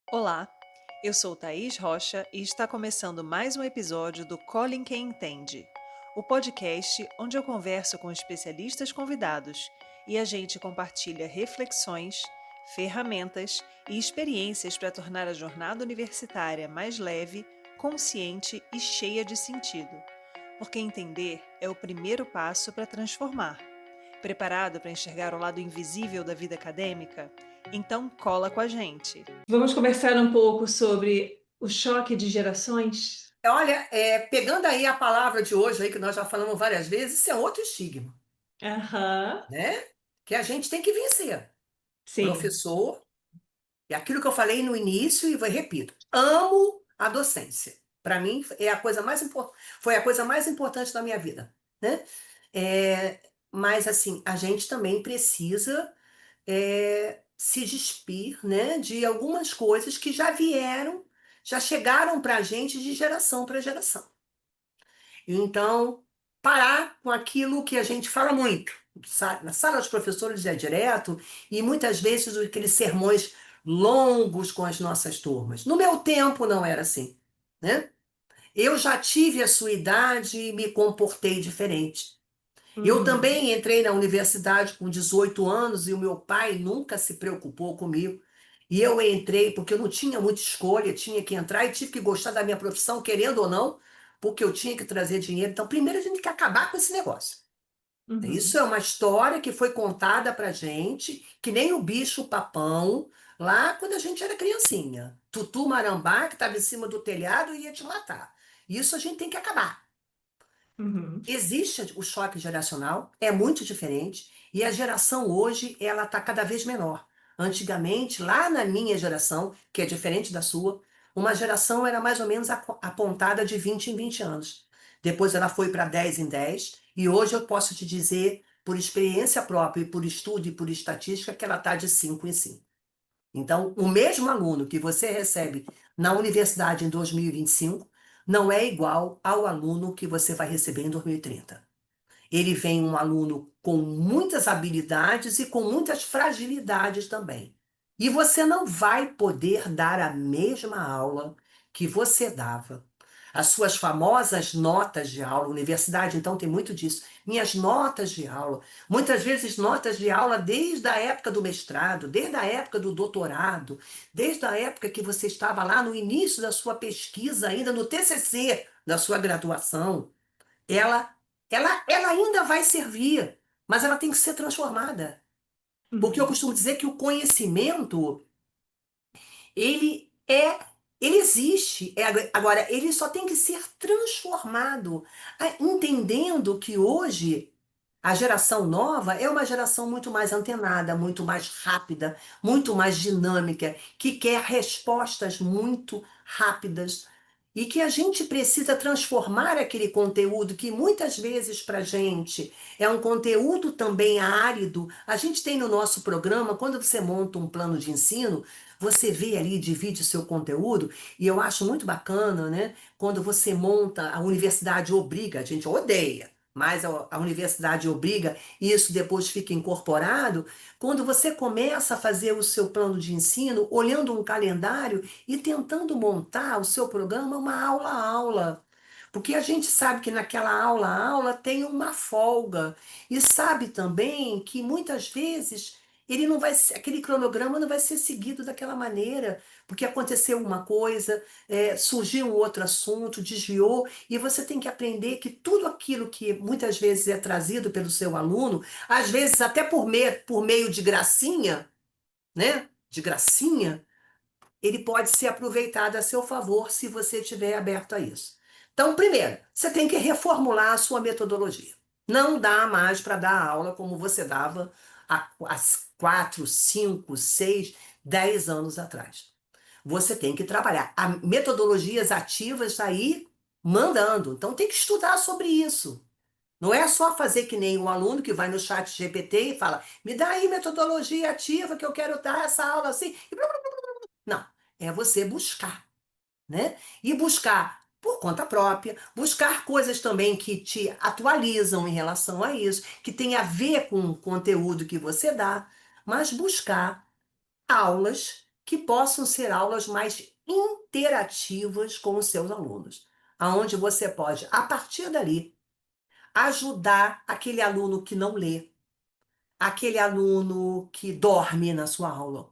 Olá, eu sou Thaís Rocha e está começando mais um episódio do Colin Quem Entende, o podcast onde eu converso com especialistas convidados e a gente compartilha reflexões, ferramentas e experiências para tornar a jornada universitária mais leve, consciente e cheia de sentido. Porque entender é o primeiro passo para transformar. Preparado para enxergar o lado invisível da vida acadêmica? Então cola com a gente! Vamos conversar um pouco sobre o choque de gerações? Olha, pegando aí a palavra de hoje, aí, que nós já falamos várias vezes, isso é outro estigma, Aham, né? Que a gente tem que vencer. sim. Professor, e aquilo que eu falei no início, e repito, amo a docência. Para mim, é a coisa mais foi a coisa mais importante da minha vida, né? É, mas, assim, a gente também precisa se despir, né, de algumas coisas que já vieram, já chegaram para a gente de geração para geração. Então, parar com aquilo que a gente fala muito. Na sala dos professores é direto, e muitas vezes aqueles sermões longos com as nossas turmas. No meu tempo não era assim, né? Eu já tive a sua idade e me comportei diferente. Eu Uhum, também entrei na universidade com 18 anos e o meu pai nunca se preocupou comigo. E eu entrei porque eu não tinha muita escolha, tinha que entrar e tive que gostar da minha profissão, querendo ou não, porque eu tinha que trazer dinheiro. Então, primeiro a gente tem que acabar com esse negócio. Isso uhum, é uma história que foi contada pra gente, que nem o bicho papão, lá quando a gente era criancinha. Tutu Marambá, que estava em cima do telhado e ia te matar. Isso a gente tem que acabar. uhum, Existe o choque geracional, é muito diferente, e a geração hoje ela está cada vez menor. Antigamente, lá na minha geração, que é diferente da sua, uma geração era mais ou menos apontada de 20 em 20 anos. Depois ela foi para 10 em 10, e hoje eu posso te dizer, por experiência própria, e por estudo e por estatística, que ela está de 5 em 5. Então, o mesmo aluno que você recebe na universidade em 2025 não é igual ao aluno que você vai receber em 2030. Ele vem um aluno com muitas habilidades e com muitas fragilidades também. E você não vai poder dar a mesma aula que você dava. As suas famosas notas de aula, universidade então tem muito disso. Minhas notas de aula, muitas vezes notas de aula desde a época do mestrado, desde a época do doutorado, desde a época que você estava lá no início da sua pesquisa, ainda no TCC da sua graduação, ela, ela ainda vai servir, mas ela tem que ser transformada. Porque eu uhum, costumo dizer que o conhecimento, ele é, ele existe. Agora, ele só tem que ser transformado, entendendo que hoje a geração nova é uma geração muito mais antenada, muito mais rápida, muito mais dinâmica, que quer respostas muito rápidas. E que a gente precisa transformar aquele conteúdo que muitas vezes para a gente é um conteúdo também árido. A gente tem no nosso programa, quando você monta um plano de ensino, você vê ali, divide o seu conteúdo, e eu acho muito bacana, né? Quando você monta, a universidade obriga, a gente odeia, mas a universidade obriga, e isso depois fica incorporado. Quando você começa a fazer o seu plano de ensino, olhando um calendário e tentando montar o seu programa uma aula a aula. Porque a gente sabe que naquela aula a aula tem uma folga. E sabe também que muitas vezes ele não vai, aquele cronograma não vai ser seguido daquela maneira, porque aconteceu uma coisa, surgiu um outro assunto, desviou, e você tem que aprender que tudo aquilo que muitas vezes é trazido pelo seu aluno, às vezes até por meio de gracinha, né? De gracinha, ele pode ser aproveitado a seu favor se você estiver aberto a isso. Então, primeiro, você tem que reformular a sua metodologia. Não dá mais para dar aula como você dava há 4, 5, 6, 10 anos atrás. Você tem que trabalhar. A metodologias ativas está aí mandando. Então, tem que estudar sobre isso. Não é só fazer que nem um aluno que vai no chat GPT e fala: me dá aí metodologia ativa que eu quero dar essa aula assim. Não, é você buscar, né? E buscar por conta própria, buscar coisas também que te atualizam em relação a isso, que tem a ver com o conteúdo que você dá, mas buscar aulas que possam ser aulas mais interativas com os seus alunos, aonde você pode, a partir dali, ajudar aquele aluno que não lê, aquele aluno que dorme na sua aula,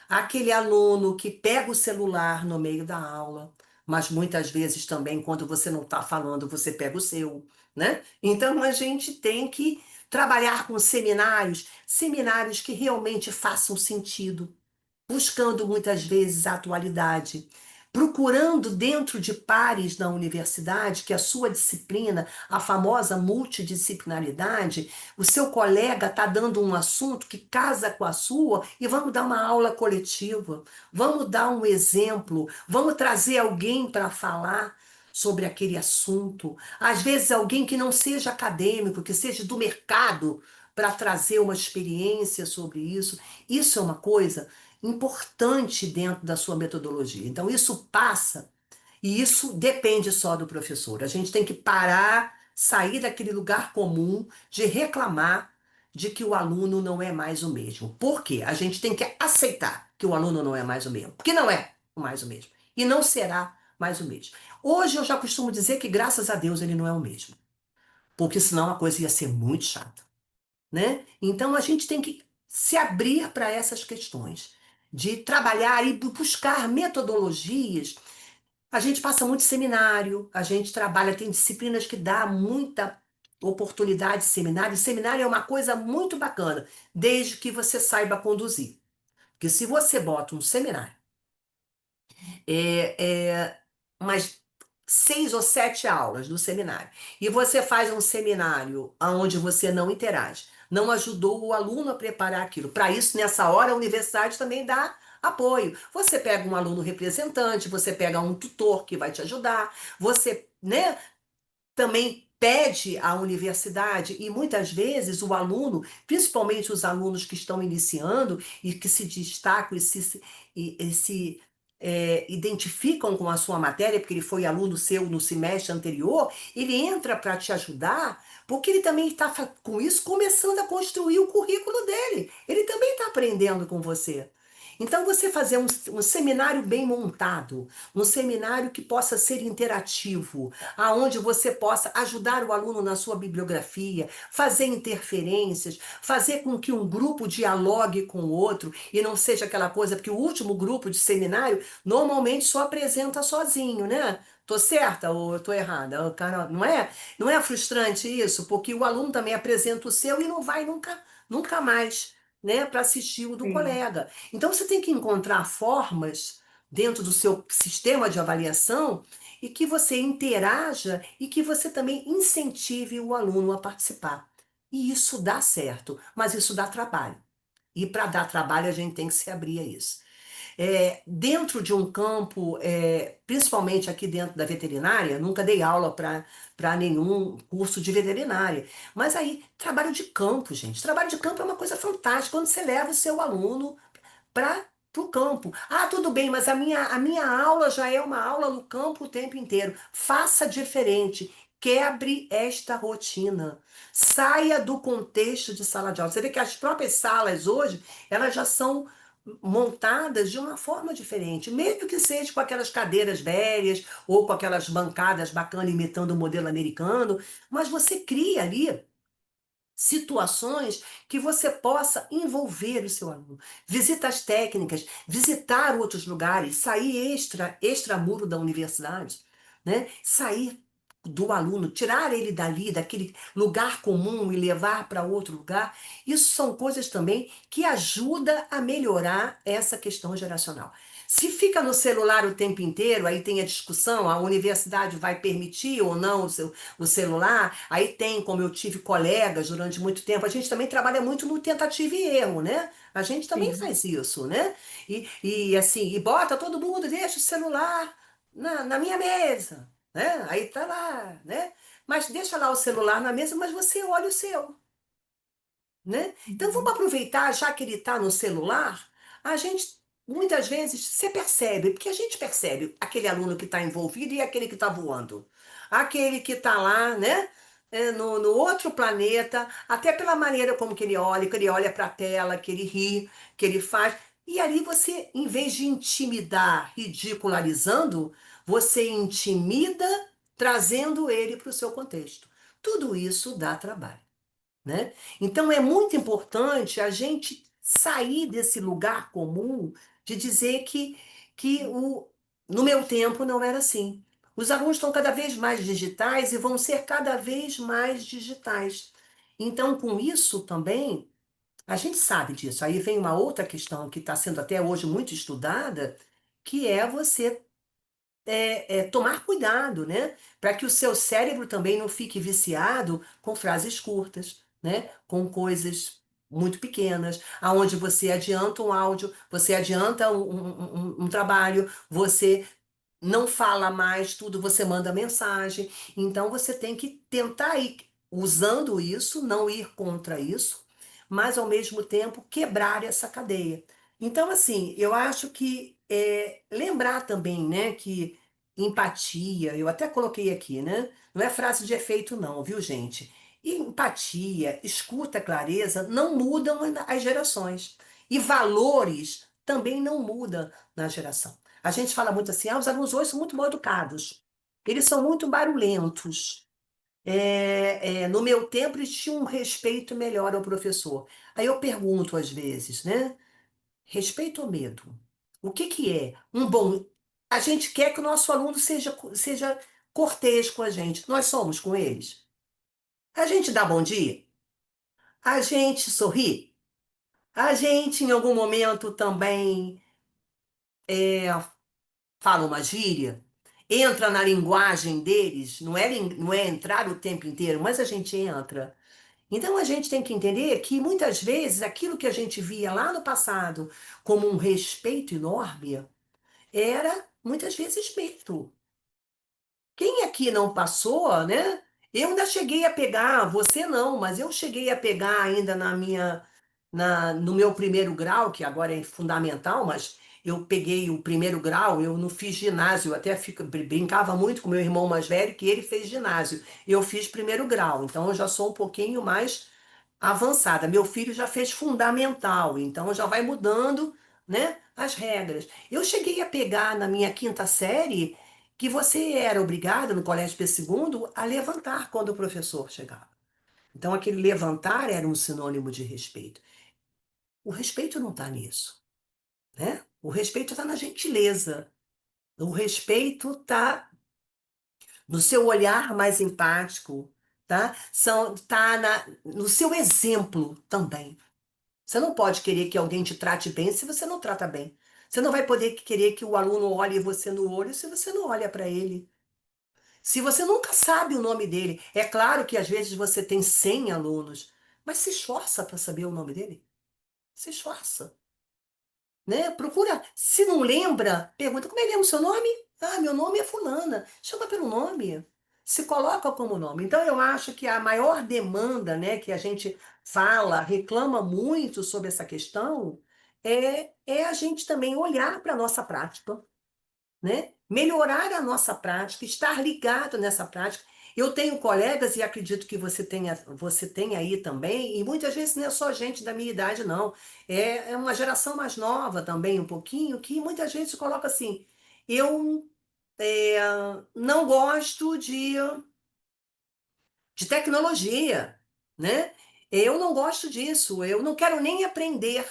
aquele aluno que pega o celular no meio da aula, mas muitas vezes também, quando você não está falando, você pega o seu, né? Então a gente tem que trabalhar com seminários, seminários que realmente façam sentido, buscando muitas vezes a atualidade, procurando dentro de pares na universidade que a sua disciplina, a famosa multidisciplinaridade, o seu colega está dando um assunto que casa com a sua e vamos dar uma aula coletiva, vamos dar um exemplo, vamos trazer alguém para falar sobre aquele assunto, às vezes alguém que não seja acadêmico, que seja do mercado, para trazer uma experiência sobre isso. Isso é uma coisa importante dentro da sua metodologia. Então, isso passa, e isso depende só do professor. A gente tem que parar, sair daquele lugar comum de reclamar de que o aluno não é mais o mesmo. Por quê? A gente tem que aceitar que o aluno não é mais o mesmo, porque não é mais o mesmo. E não será mais o mesmo. Hoje eu já costumo dizer que, graças a Deus, ele não é o mesmo. Porque senão a coisa ia ser muito chata, né? Então a gente tem que se abrir para essas questões, de trabalhar e buscar metodologias. A gente passa muito seminário, a gente trabalha, tem disciplinas que dá muita oportunidade de seminário. Seminário é uma coisa muito bacana, desde que você saiba conduzir. Porque se você bota um seminário umas 6 ou 7 aulas do seminário, e você faz um seminário onde você não interage, não ajudou o aluno a preparar aquilo. Para isso, nessa hora, a universidade também dá apoio. Você pega um aluno representante, você pega um tutor que vai te ajudar, você, né, também pede à universidade, e muitas vezes o aluno, principalmente os alunos que estão iniciando e que se destacam e se identificam com a sua matéria, porque ele foi aluno seu no semestre anterior, ele entra para te ajudar, porque ele também está com isso começando a construir o currículo dele. Ele também está aprendendo com você. Então, você fazer um seminário bem montado, um seminário que possa ser interativo, aonde você possa ajudar o aluno na sua bibliografia, fazer interferências, fazer com que um grupo dialogue com o outro e não seja aquela coisa, porque o último grupo de seminário normalmente só apresenta sozinho, né? Tô certa ou tô errada? Ô, Carol, não é? Não é frustrante isso? Porque o aluno também apresenta o seu e não vai nunca mais, né, para assistir o do Sim. colega. Então você tem que encontrar formas dentro do seu sistema de avaliação e que você interaja e que você também incentive o aluno a participar. E isso dá certo, mas isso dá trabalho. E para dar trabalho, a gente tem que se abrir a isso. Dentro de um campo, principalmente aqui dentro da veterinária, nunca dei aula para nenhum curso de veterinária. Mas aí, trabalho de campo, gente. Trabalho de campo é uma coisa fantástica, quando você leva o seu aluno para o campo. Ah, tudo bem, mas a minha aula já é uma aula no campo o tempo inteiro. Faça diferente. Quebre esta rotina. Saia do contexto de sala de aula. Você vê que as próprias salas hoje, elas já são montadas de uma forma diferente, mesmo que seja com aquelas cadeiras velhas ou com aquelas bancadas bacanas imitando o modelo americano, mas você cria ali situações que você possa envolver o seu aluno. Visitas técnicas, visitar outros lugares, sair extramuro da universidade, né? Sair do aluno, tirar ele dali, daquele lugar comum e levar para outro lugar. Isso são coisas também que ajudam a melhorar essa questão geracional. Se fica no celular o tempo inteiro, aí tem a discussão, a universidade vai permitir ou não o celular, aí tem, como eu tive colegas durante muito tempo, a gente também trabalha muito no tentativa e erro, né? A gente também Sim. faz isso, né? E assim, e bota todo mundo, deixa o celular na minha mesa, né? Aí tá lá, né? Mas deixa lá o celular na mesa, mas você olha o seu, né? Então vamos Uhum. aproveitar, já que ele está no celular, a gente muitas vezes você percebe, porque a gente percebe aquele aluno que está envolvido e aquele que está voando, aquele que está lá, né? No outro planeta, até pela maneira como que ele olha para a tela, que ele ri, que ele faz. E ali você, em vez de intimidar ridicularizando, você intimida trazendo ele para o seu contexto. Tudo isso dá trabalho, né? Então é muito importante a gente sair desse lugar comum de dizer que no meu tempo não era assim. Os alunos estão cada vez mais digitais e vão ser cada vez mais digitais. Então, com isso também, a gente sabe disso. Aí vem uma outra questão que está sendo até hoje muito estudada, que é você tomar cuidado, né? Para que o seu cérebro também não fique viciado com frases curtas, né? Com coisas muito pequenas, aonde você adianta um áudio, você adianta um trabalho, você não fala mais tudo, você manda mensagem. Então você tem que tentar ir usando isso, não ir contra isso, mas ao mesmo tempo quebrar essa cadeia. Então, assim, eu acho que lembrar também, né, que empatia, eu até coloquei aqui, né? Não é frase de efeito, não, viu, gente? Empatia, escuta, clareza não mudam as gerações. E valores também não mudam na geração. A gente fala muito assim, os alunos hoje são muito mal educados. Eles são muito barulhentos. No meu tempo, eles tinham um respeito melhor ao professor. Aí eu pergunto às vezes, né? Respeito ou medo? O que que é um bom... A gente quer que o nosso aluno seja cortês com a gente. Nós somos com eles. A gente dá bom dia? A gente sorri? A gente, em algum momento, também fala uma gíria? Entra na linguagem deles? Não é entrar o tempo inteiro, mas a gente entra. Então a gente tem que entender que muitas vezes aquilo que a gente via lá no passado como um respeito enorme era muitas vezes medo. Quem aqui não passou, né? Eu ainda cheguei a pegar, você não, mas eu cheguei a pegar ainda no meu primeiro grau, que agora é fundamental, mas eu peguei o primeiro grau, eu não fiz ginásio, eu até brincava muito com meu irmão mais velho, que ele fez ginásio. Eu fiz primeiro grau, então eu já sou um pouquinho mais avançada. Meu filho já fez fundamental, então já vai mudando, né, as regras. Eu cheguei a pegar na minha quinta série que você era obrigado, no colégio P2, a levantar quando o professor chegava. Então, aquele levantar era um sinônimo de respeito. O respeito não está nisso, né? O respeito está na gentileza. O respeito está no seu olhar mais empático, tá? No seu exemplo também. Você não pode querer que alguém te trate bem se você não trata bem. Você não vai poder querer que o aluno olhe você no olho se você não olha para ele. Se você nunca sabe o nome dele, é claro que às vezes você tem 100 alunos, mas se esforça para saber o nome dele. Se esforça, né? Procura. Se não lembra, pergunta: como é mesmo o seu nome? Ah, meu nome é fulana. Chama pelo nome. Se coloca como nome. Então eu acho que a maior demanda, né, que a gente fala, reclama muito sobre essa questão, é a gente também olhar para a nossa prática, né? Melhorar a nossa prática, estar ligado nessa prática. Eu tenho colegas, e acredito que você tenha aí também, e muitas vezes não é só gente da minha idade, não. É uma geração mais nova também, um pouquinho, que muitas vezes coloca assim: eu é, não gosto de tecnologia, né? Eu não gosto disso, eu não quero nem aprender.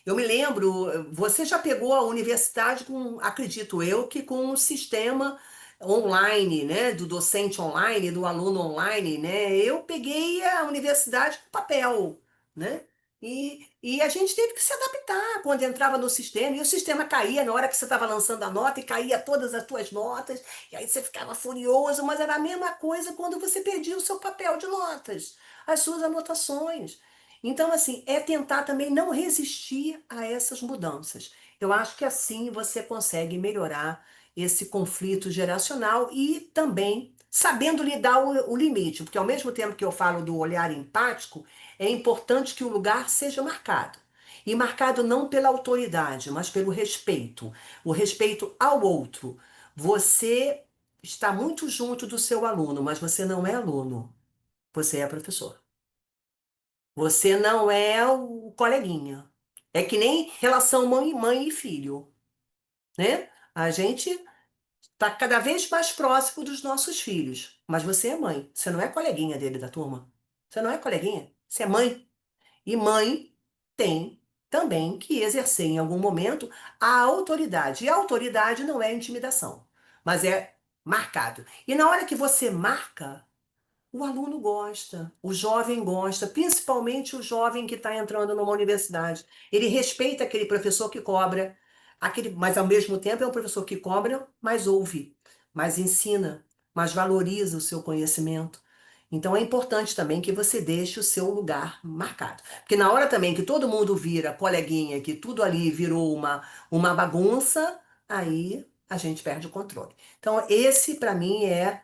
Eu me lembro, você já pegou a universidade com, acredito eu, que com um sistema online, né, do docente online, do aluno online, né? Eu peguei a universidade com papel, né? E a gente teve que se adaptar quando entrava no sistema, e o sistema caía na hora que você estava lançando a nota, e caía todas as tuas notas, e aí você ficava furioso, mas era a mesma coisa quando você perdia o seu papel de notas, as suas anotações. Então, assim, é tentar também não resistir a essas mudanças. Eu acho que assim você consegue melhorar esse conflito geracional e também sabendo lidar o limite, porque ao mesmo tempo que eu falo do olhar empático, é importante que o lugar seja marcado. E marcado não pela autoridade, mas pelo respeito. O respeito ao outro. Você está muito junto do seu aluno, mas você não é aluno. Você é professor. Você não é o coleguinha. É que nem relação mãe e filho, né? A gente está cada vez mais próximo dos nossos filhos, mas você é mãe, você não é coleguinha dele da turma. Você não é coleguinha, você é mãe. E mãe tem também que exercer em algum momento a autoridade. E a autoridade não é intimidação, mas é marcado. E na hora que você marca, o aluno gosta, o jovem gosta, principalmente o jovem que está entrando numa universidade. Ele respeita aquele professor que cobra, mas ao mesmo tempo é um professor que cobra, mas ouve, mas ensina, mas valoriza o seu conhecimento. Então é importante também que você deixe o seu lugar marcado. Porque na hora também que todo mundo vira coleguinha, que tudo ali virou uma bagunça, aí a gente perde o controle. Então, esse para mim é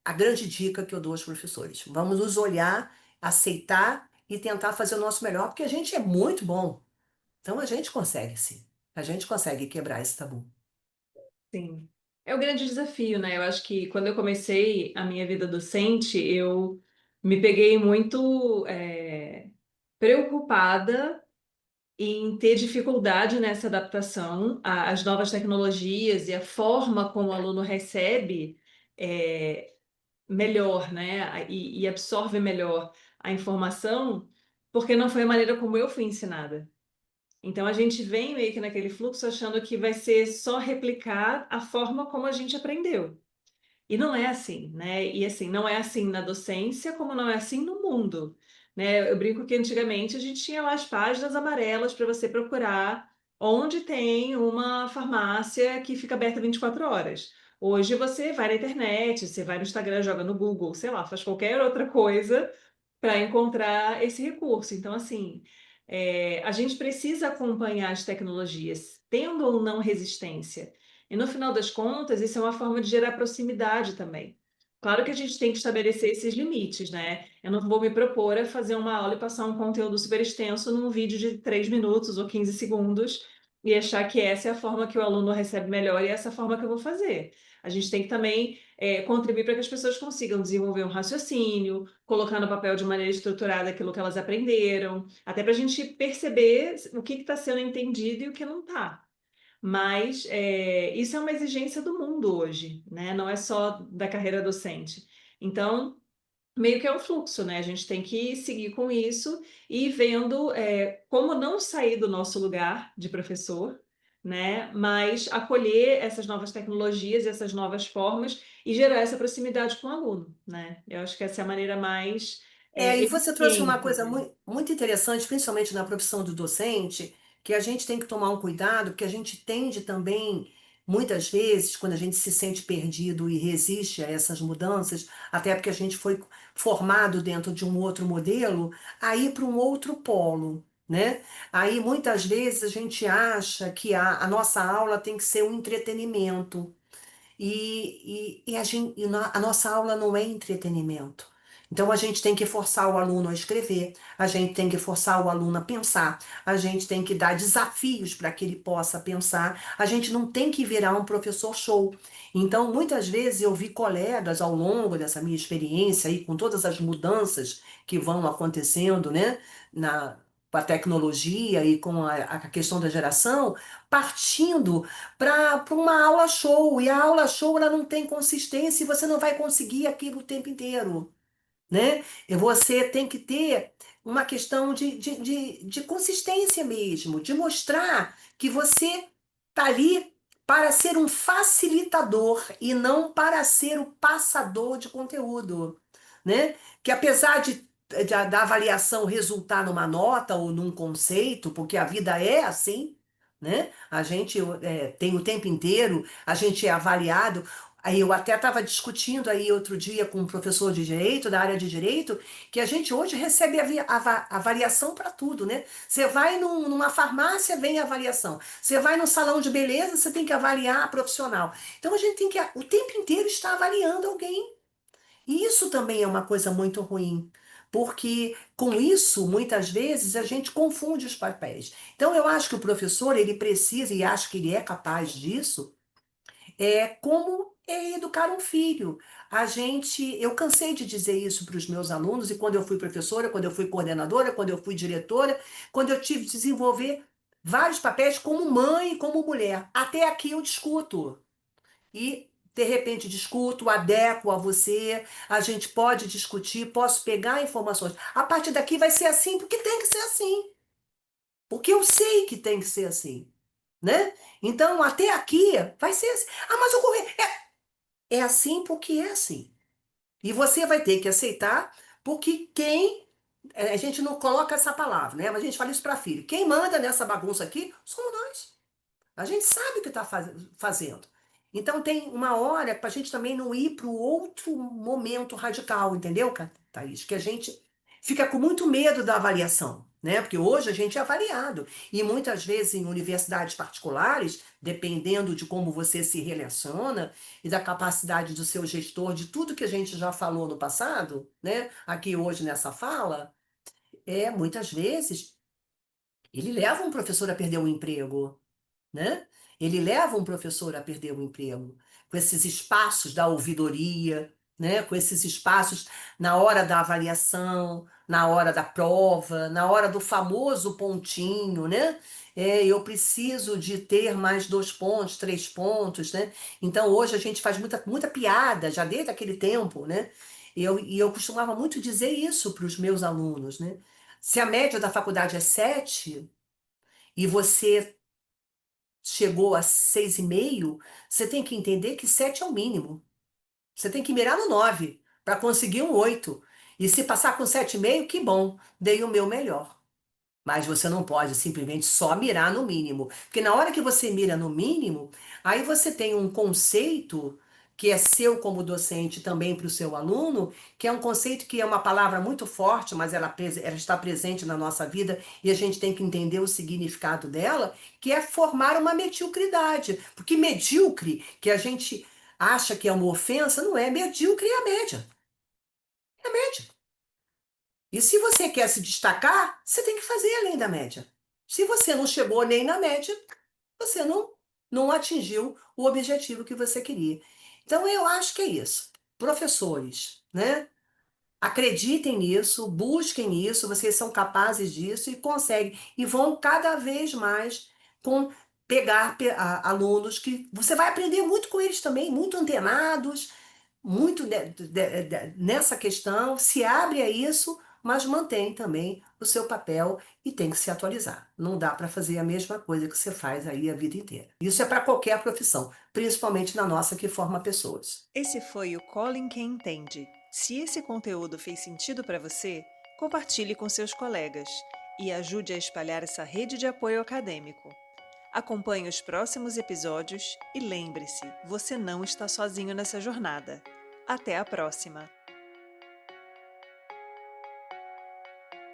a grande dica que eu dou aos professores. Vamos nos olhar, aceitar e tentar fazer o nosso melhor, porque a gente é muito bom. Então a gente consegue, sim. A gente consegue quebrar esse tabu. Sim. É o grande desafio, né? Eu acho que quando eu comecei a minha vida docente, eu me peguei muito preocupada em ter dificuldade nessa adaptação às novas tecnologias e a forma como o aluno recebe é, melhor, né? E absorve melhor a informação, porque não foi a maneira como eu fui ensinada. Então a gente vem meio que naquele fluxo achando que vai ser só replicar a forma como a gente aprendeu. E não é assim, né? E assim, não é assim na docência, como não é assim no mundo, né? Eu brinco que antigamente a gente tinha lá as páginas amarelas para você procurar onde tem uma farmácia que fica aberta 24 horas. Hoje você vai na internet, você vai no Instagram, joga no Google, sei lá, faz qualquer outra coisa para encontrar esse recurso. Então, assim, a gente precisa acompanhar as tecnologias, tendo ou não resistência. E no final das contas, isso é uma forma de gerar proximidade também. Claro que a gente tem que estabelecer esses limites, né? Eu não vou me propor a fazer uma aula e passar um conteúdo super extenso num vídeo de 3 minutos ou 15 segundos e achar que essa é a forma que o aluno recebe melhor e essa é a forma que eu vou fazer. A gente tem que também contribuir para que as pessoas consigam desenvolver um raciocínio, colocar no papel de maneira estruturada aquilo que elas aprenderam, até para a gente perceber o que está sendo entendido e o que não está. Mas isso é uma exigência do mundo hoje, né? Não é só da carreira docente. Então, meio que é um fluxo, né? A gente tem que seguir com isso e ir vendo como não sair do nosso lugar de professor, né? Mas acolher essas novas tecnologias, essas novas formas e gerar essa proximidade com o aluno, né? Eu acho que essa é a maneira mais E você trouxe uma eficiente, coisa né? muito interessante, principalmente na profissão do docente, que a gente tem que tomar um cuidado, porque a gente tende também, muitas vezes, quando a gente se sente perdido e resiste a essas mudanças, até porque a gente foi formado dentro de um outro modelo, a ir para um outro polo, né? Aí muitas vezes a gente acha que a nossa aula tem que ser um entretenimento. A nossa aula não é entretenimento. Então a gente tem que forçar o aluno a escrever, a gente tem que forçar o aluno a pensar, a gente tem que dar desafios para que ele possa pensar, a gente não tem que virar um professor show. Então, muitas vezes eu vi colegas ao longo dessa minha experiência aí, com todas as mudanças que vão acontecendo, né, com a tecnologia e com a questão da geração, partindo para uma aula show. E a aula show ela não tem consistência e você não vai conseguir aquilo o tempo inteiro, né? E você tem que ter uma questão de consistência mesmo, de mostrar que você está ali para ser um facilitador e não para ser o passador de conteúdo, né? Que apesar da avaliação resultar numa nota ou num conceito, porque a vida é assim, né? A gente tem o tempo inteiro, a gente é avaliado. Aí eu até estava discutindo aí outro dia com um professor de direito, da área de direito, que a gente hoje recebe avaliação para tudo, né? Você vai numa farmácia, vem a avaliação. Você vai num salão de beleza, você tem que avaliar a profissional. Então a gente tem que o tempo inteiro estar avaliando alguém. E isso também é uma coisa muito ruim, porque com isso, muitas vezes, a gente confunde os papéis. Então eu acho que o professor, ele precisa, e acho que ele é capaz disso, É como é educar um filho. Eu cansei de dizer isso para os meus alunos, e quando eu fui professora, quando eu fui coordenadora, quando eu fui diretora, quando eu tive que desenvolver vários papéis como mãe e como mulher. Até aqui eu discuto. E, de repente, discuto, adequo a você, a gente pode discutir, posso pegar informações. A partir daqui vai ser assim, porque tem que ser assim. Porque eu sei que tem que ser assim, né? Então, até aqui vai ser assim. Ah, mas é assim porque é assim. E você vai ter que aceitar, porque a gente não coloca essa palavra, né? Mas a gente fala isso para filho. Quem manda nessa bagunça aqui somos nós. A gente sabe o que está fazendo. Então tem uma hora para a gente também não ir para o outro momento radical, entendeu, Thaís? Que a gente fica com muito medo da avaliação, né? Porque hoje a gente é avaliado. E muitas vezes em universidades particulares, dependendo de como você se relaciona e da capacidade do seu gestor, de tudo que a gente já falou no passado, né? Aqui hoje nessa fala, muitas vezes ele leva um professor a perder o emprego, né? Ele leva um professor a perder o emprego, com esses espaços da ouvidoria, né? Com esses espaços na hora da avaliação, na hora da prova, na hora do famoso pontinho, né? Eu preciso de ter mais 2 pontos, 3 pontos, né? Então hoje a gente faz muita piada, já desde aquele tempo, né? E eu costumava muito dizer isso para os meus alunos, né? Se a média da faculdade é 7 e você chegou a 6,5, você tem que entender que 7 é o mínimo. Você tem que mirar no 9 para conseguir um 8. E se passar com 7,5, que bom, dei o meu melhor. Mas você não pode simplesmente só mirar no mínimo. Porque na hora que você mira no mínimo, aí você tem um conceito que é seu como docente também para o seu aluno, que é um conceito que é uma palavra muito forte, mas ela está presente na nossa vida e a gente tem que entender o significado dela, que é formar uma mediocridade. Porque medíocre, que a gente acha que é uma ofensa, não é. Medíocre é a média. É a média. E se você quer se destacar, você tem que fazer além da média. Se você não chegou nem na média, você não atingiu o objetivo que você queria. Então, eu acho que é isso. Professores, né? Acreditem nisso, busquem isso, vocês são capazes disso e conseguem. E vão cada vez mais com pegar alunos que você vai aprender muito com eles também, muito antenados, muito nessa questão, se abre a isso, mas mantém também o seu papel e tem que se atualizar. Não dá para fazer a mesma coisa que você faz aí a vida inteira. Isso é para qualquer profissão, principalmente na nossa que forma pessoas. Esse foi o Colin Quem Entende. Se esse conteúdo fez sentido para você, compartilhe com seus colegas e ajude a espalhar essa rede de apoio acadêmico. Acompanhe os próximos episódios e lembre-se, você não está sozinho nessa jornada. Até a próxima!